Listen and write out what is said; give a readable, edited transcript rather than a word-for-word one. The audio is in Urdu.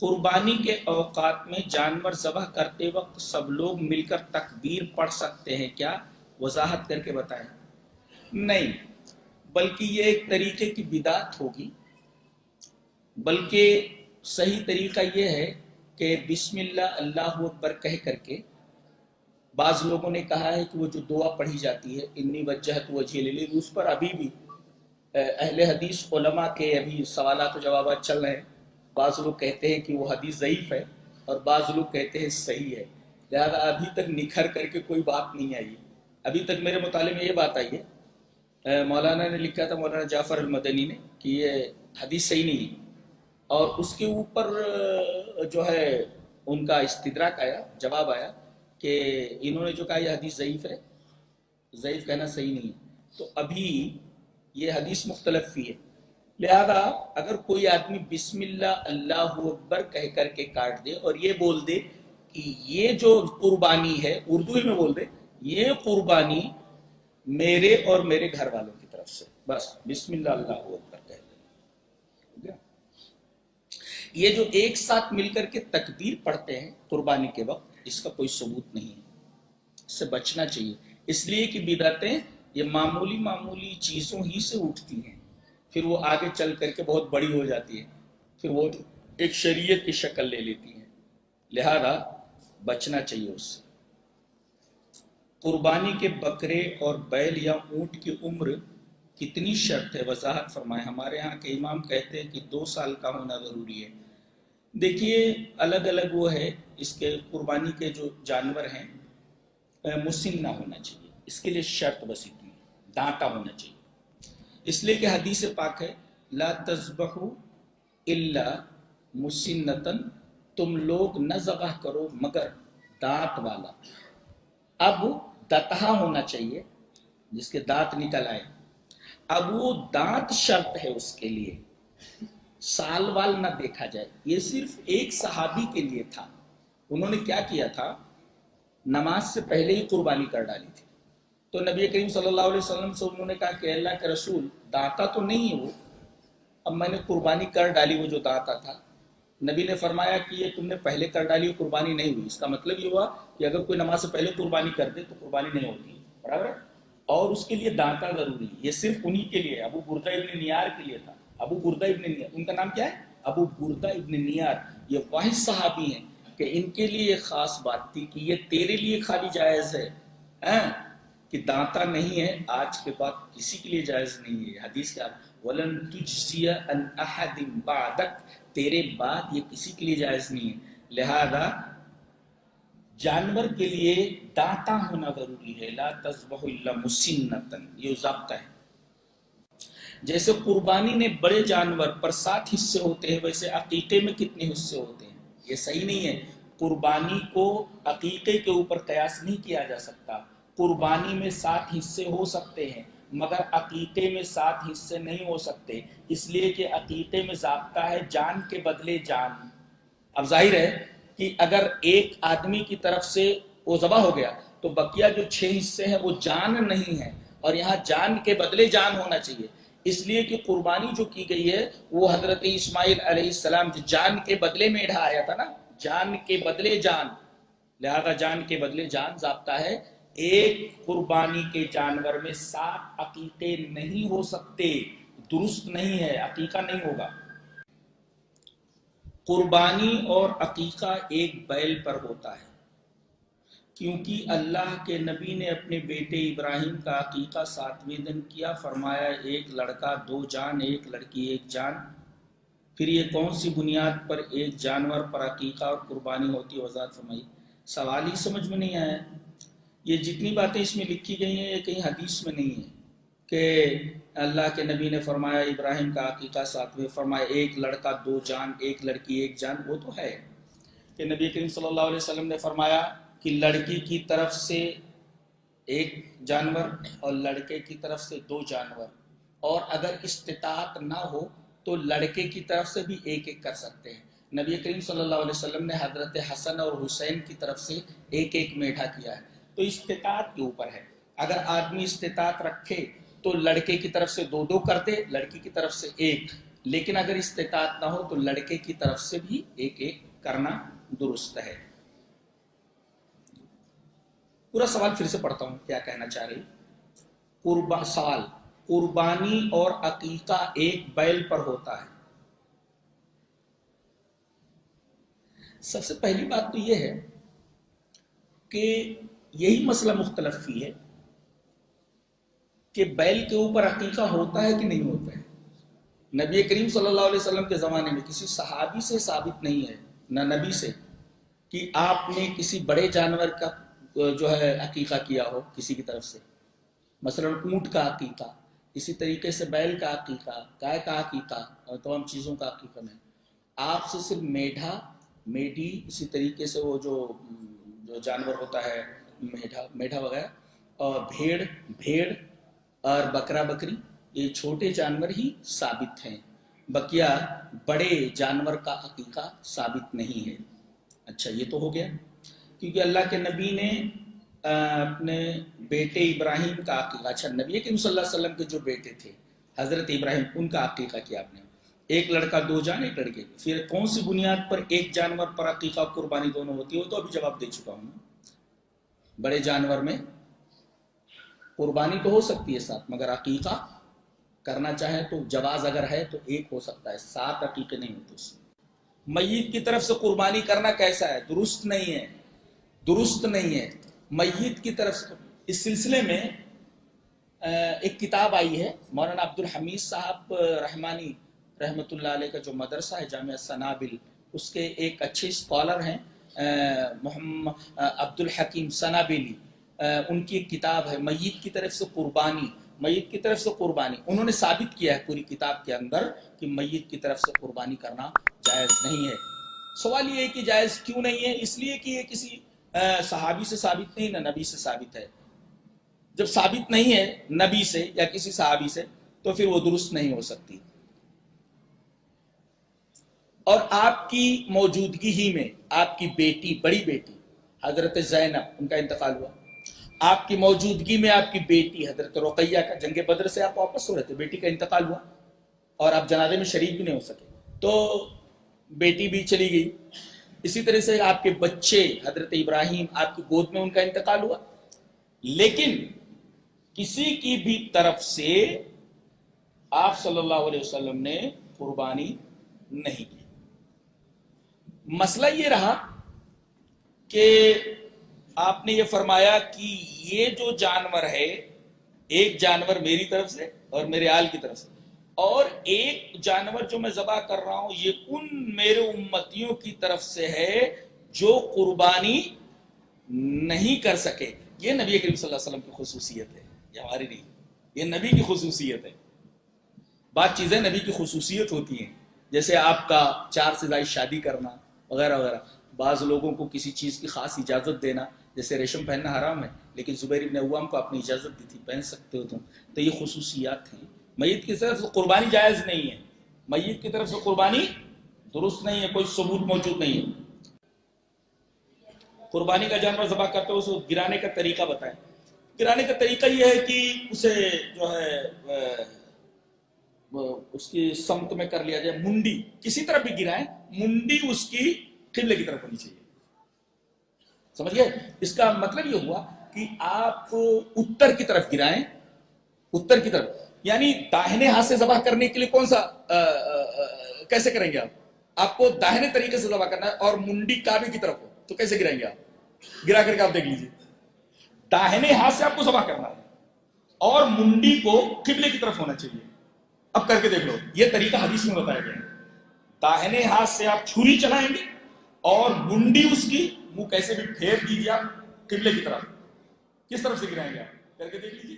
قربانی کے اوقات میں جانور ذبح کرتے وقت سب لوگ مل کر تکبیر پڑھ سکتے ہیں کیا؟ وضاحت کر کے بتائیں۔ نہیں، بلکہ یہ ایک طریقے کی بدعت ہوگی، بلکہ صحیح طریقہ یہ ہے کہ بسم اللہ اللہ اکبر کہہ کر کے، بعض لوگوں نے کہا ہے کہ وہ جو دعا پڑھی جاتی ہے انی وجہت وجہی للذی، اس پر ابھی بھی اہل حدیث علماء کے ابھی سوالات و جوابات چل رہے ہیں۔ بعض لوگ کہتے ہیں کہ وہ حدیث ضعیف ہے اور بعض لوگ کہتے ہیں صحیح ہے، لہذا ابھی تک نکھر کر کے کوئی بات نہیں آئی ہے۔ ابھی تک میرے مطالعے میں یہ بات آئی ہے، مولانا نے لکھا تھا، مولانا جعفر المدنی نے، کہ یہ حدیث صحیح نہیں ہے، اور اس کے اوپر جو ہے ان کا استدراک آیا، جواب آیا کہ انہوں نے جو کہا یہ حدیث ضعیف ہے، ضعیف کہنا صحیح نہیں ہے، تو ابھی یہ حدیث مختلف فی ہے۔ لہذا اگر کوئی آدمی بسم اللہ اللہ اکبر کہہ کر کے کاٹ دے اور یہ بول دے کہ یہ جو قربانی ہے، اردو میں بول دے یہ قربانی میرے اور میرے گھر والوں کی طرف سے، بس بسم اللہ اللہ اکبر کہہ دے۔ یہ جو ایک ساتھ مل کر کے تکبیر پڑھتے ہیں قربانی کے وقت، اس کا کوئی ثبوت نہیں ہے، اس سے بچنا چاہیے، اس لیے کہ بدعتیں یہ معمولی چیزوں ہی سے اٹھتی ہیں، پھر وہ آگے چل کر کے بہت بڑی ہو جاتی ہے، پھر وہ ایک شریعت کی شکل لے لیتی ہیں، لہذا بچنا چاہیے اس سے۔ قربانی کے بکرے اور بیل یا اونٹ کی عمر کتنی شرط ہے؟ وضاحت فرمائیں۔ ہمارے ہاں کے امام کہتے ہیں کہ 2 سال کا ہونا ضروری ہے۔ دیکھیے الگ الگ وہ ہے، اس کے قربانی کے جو جانور ہیں مسن نہ ہونا چاہیے، اس کے لیے شرط بس اتنی، دانتا ہونا چاہیے، اس لیے کہ حدیث پاک ہے لا تذبحوا الا مسنتن، تم لوگ نہ ذبح کرو مگر دانت والا۔ اب دتہا ہونا چاہیے، جس کے دانت نکل آئے، اب وہ دانت شرط ہے اس کے لیے، سال وال نہ دیکھا جائے۔ یہ صرف ایک صحابی کے لیے تھا، انہوں نے کیا کیا تھا، نماز سے پہلے ہی قربانی کر ڈالی تھی، تو نبی کریم صلی اللہ علیہ وسلم سے انہوں نے کہا کہ اللہ کے رسول دانتا تو نہیں ہے وہ، اب میں نے قربانی کر ڈالی وہ جو دانتا تھا۔ نبی نے فرمایا کہ یہ تم نے پہلے کر ڈالی قربانی نہیں ہوئی، اس کا مطلب یہ ہوا کہ اگر کوئی نماز سے پہلے قربانی کر دے تو قربانی نہیں ہوتی، برابر ہے، اور اس کے لیے دانتا ضروری ہے۔ یہ صرف انہی کے لیے، ابو بردہ ابن نیار کے لیے تھا، ابو بردہ ابن نیار، ان کا نام کیا ہے؟ ابو بردہ ابن نیار، یہ واحد صحابی ہیں کہ ان کے لیے ایک خاص بات تھی کہ یہ تیرے لیے خالی جائز ہے کہ دانتا نہیں ہے، آج کے بعد کسی کے لیے جائز نہیں ہے۔ حدیث کیا وَلَن تُجْزِيَ عَنْ أَحَدٍ بَعْدَكَ، تیرے بعد یہ کسی کے لیے جائز نہیں ہے، لہذا جانور کے لیے دانتا ہونا ضروری ہے۔ لا تذبح الا مسنتن، یہ ضابطہ ہے۔ جیسے قربانی میں بڑے جانور پر 7 حصے ہوتے ہیں، ویسے عقیقے میں کتنے حصے ہوتے ہیں؟ یہ صحیح نہیں ہے، قربانی کو عقیقے کے اوپر قیاس نہیں کیا جا سکتا۔ قربانی میں 7 حصے ہو سکتے ہیں مگر عقیقے میں 7 حصے نہیں ہو سکتے، اس لیے کہ عقیقے میں ضابطہ ہے جان کے بدلے جان۔ اب ظاہر ہے کہ اگر ایک آدمی کی طرف سے وہ ذبح ہو گیا تو بقیہ جو 6 حصے ہیں وہ جان نہیں ہے، اور یہاں جان کے بدلے جان ہونا چاہیے، اس لیے کہ قربانی جو کی گئی ہے وہ حضرت اسماعیل علیہ السلام جو جان کے بدلے میں ڈھایا تھا نا، جان کے بدلے جان، لہذا جان کے بدلے جان ضابطہ ہے۔ ایک قربانی کے جانور میں 7 عقیقے نہیں ہو سکتے، درست نہیں ہے، عقیقہ نہیں ہوگا۔ قربانی اور عقیقہ ایک بیل پر ہوتا ہے، کیونکہ اللہ کے نبی نے اپنے بیٹے ابراہیم کا عقیقہ 7ویں دن کیا، فرمایا 1 لڑکا 2 جان، 1 لڑکی 1 جان۔ پھر یہ کون سی بنیاد پر ایک جانور پر عقیقہ اور قربانی ہوتی ہے؟ وضاحت فرمائی۔ سوال ہی سمجھ میں نہیں آیا، یہ جتنی باتیں اس میں لکھی گئی ہیں یہ کہیں حدیث میں نہیں ہے کہ اللہ کے نبی نے فرمایا ابراہیم کا عقیقہ 7ویں، فرمایا 1 لڑکا 2 جان، 1 لڑکی 1 جان۔ وہ تو ہے کہ نبی کریم صلی اللہ علیہ وسلم نے فرمایا کہ لڑکی کی طرف سے 1 جانور اور لڑکے کی طرف سے 2 جانور، اور اگر استطاعت نہ ہو تو لڑکے کی طرف سے بھی 1 کر سکتے ہیں۔ نبی کریم صلی اللہ علیہ وسلم نے حضرت حسن اور حسین کی طرف سے 1 میٹھا کیا ہے، تو استطاعت کے اوپر ہے۔ اگر آدمی استطاعت رکھے تو لڑکے کی طرف سے 2 کر دے، لڑکی کی طرف سے 1، لیکن اگر استطاعت نہ ہو تو لڑکے کی طرف سے بھی ایک ایک کرنا درست ہے۔ پورا سوال پھر سے پڑھتا ہوں، کیا کہنا چاہ رہی۔ سوال، قربانی اور عقیقہ ایک بیل پر ہوتا ہے۔ سب سے پہلی بات تو یہ ہے کہ یہی مسئلہ مختلف فی ہے کہ بیل کے اوپر عقیقہ ہوتا ہے کہ نہیں ہوتا ہے۔ نبی کریم صلی اللہ علیہ وسلم کے زمانے میں کسی صحابی سے ثابت نہیں ہے، نہ نبی سے، کہ آپ نے کسی بڑے جانور کا جو ہے عقیقہ کیا ہو کسی کی طرف سے، مثلا اونٹ کا عقیقہ، اسی طریقے سے بیل کا عقیقہ، گائے کا عقیقہ اور تمام چیزوں کا عقیقہ نہیں۔ آپ سے صرف میڈھا، میڈھی، اسی طریقے سے وہ جو جانور ہوتا ہے میڈھا وغیرہ، اور بھیڑ اور بکرا بکری، یہ چھوٹے جانور ہی ثابت ہیں، بقیہ بڑے جانور کا عقیقہ ثابت نہیں ہے۔ اچھا، یہ تو ہو گیا، کیونکہ اللہ کے نبی نے اپنے بیٹے ابراہیم کا عقیقہ، اچھا نبی کریم صلی اللہ علیہ وسلم کے جو بیٹے تھے حضرت ابراہیم، ان کا عقیقہ کیا آپ نے، ایک لڑکا دو جان، ایک لڑکے، پھر کون سی بنیاد پر ایک جانور پر عقیقہ قربانی دونوں ہوتی ہے، وہ تو ابھی جواب دے چکا ہوں۔ بڑے جانور میں قربانی تو ہو سکتی ہے ساتھ، مگر عقیقہ کرنا چاہے تو جواز اگر ہے تو ایک ہو سکتا ہے، 7 عقیقے نہیں ہوتے اس میں۔ میت کی طرف سے قربانی کرنا کیسا ہے؟ درست نہیں ہے، درست نہیں ہے میت کی طرف سے۔ اس سلسلے میں ایک کتاب آئی ہے، مولانا عبد الحمید صاحب رحمانی رحمۃ اللہ علیہ کا جو مدرسہ ہے جامعہ سنابل، اس کے ایک اچھے اسکالر ہیں محمد عبد الحکیم سنابلی، ان کی ایک کتاب ہے میت کی طرف سے قربانی، میت کی طرف سے قربانی۔ انہوں نے ثابت کیا ہے پوری کتاب کے اندر کہ میت کی طرف سے قربانی کرنا جائز نہیں ہے۔ سوال یہ ہے کہ جائز کیوں نہیں ہے؟ اس لیے کہ یہ کسی صحابی سے ثابت نہیں، نہ نبی سے ثابت ہے۔ جب ثابت نہیں ہے نبی سے یا کسی صحابی سے تو پھر وہ درست نہیں ہو سکتی۔ اور آپ کی موجودگی ہی میں آپ کی بیٹی، بڑی بیٹی حضرت زینب، ان کا انتقال ہوا، آپ کی موجودگی میں آپ کی بیٹی حضرت رقیہ کا، جنگ بدر سے آپ واپس ہو رہے تھے، بیٹی کا انتقال ہوا اور آپ جنازے میں شریک بھی نہیں ہو سکے، تو بیٹی بھی چلی گئی۔ اسی طرح سے آپ کے بچے حضرت ابراہیم، آپ کی گود میں ان کا انتقال ہوا، لیکن کسی کی بھی طرف سے آپ صلی اللہ علیہ وسلم نے قربانی نہیں کی۔ مسئلہ یہ رہا کہ آپ نے یہ فرمایا کہ یہ جو جانور ہے، ایک جانور میری طرف سے اور میرے آل کی طرف سے، اور ایک جانور جو میں ذبح کر رہا ہوں یہ ان میرے امتیوں کی طرف سے ہے جو قربانی نہیں کر سکے۔ یہ نبی کریم صلی اللہ علیہ وسلم کی خصوصیت ہے، یہ ہماری نہیں، یہ نبی کی خصوصیت ہے۔ بعض چیزیں نبی کی خصوصیت ہوتی ہیں، جیسے آپ کا 4 سے زائد شادی کرنا وغیرہ وغیرہ، بعض لوگوں کو کسی چیز کی خاص اجازت دینا، جیسے ریشم پہننا حرام ہے لیکن زبیر ابن عوام کو اپنی اجازت دی تھی، پہن سکتے ہو تم، تو یہ خصوصیات ہیں۔ میت کی طرف سے قربانی جائز نہیں ہے، میت کی طرف سے قربانی درست نہیں ہے، کوئی ثبوت موجود نہیں ہے۔ قربانی کا جانور ذبح کرتے ہو، اس کو گرانے کا طریقہ بتائیں۔ گرانے کا طریقہ یہ ہے کہ اسے جو ہے اس کی سمت میں کر لیا جائے، منڈی کسی طرف بھی گرائیں، منڈی اس کی قبلے کی طرف ہونی چاہیے، سمجھ گئے؟ اس کا مطلب یہ ہوا کہ آپ اتر کی طرف گرائیں، اتر کی طرف، یعنی داہنے ہاتھ سے ذبح کرنے کے لیے کون سا کیسے کریں گے آپ کو داہنے طریقے سے ذبح کرنا ہے اور منڈی کعبے کی طرف ہو تو کیسے گرائیں گے آپ؟ گرا کر کے آپ دیکھ لیجیے، داہنے ہاتھ سے آپ کو ذبح کرنا ہے اور منڈی کو قبلے کی طرف ہونا چاہیے۔ اب کر کے دیکھ لو، یہ طریقہ حدیث میں بتایا گیا ہے۔ داہنے ہاتھ سے آپ چھری چلائیں گے اور منڈی اس کی منہ کیسے بھی پھیر دیجیے آپ قبلے کی طرف، کس طرف سے گرائیں گے آپ؟ کر کے دیکھ لیجیے۔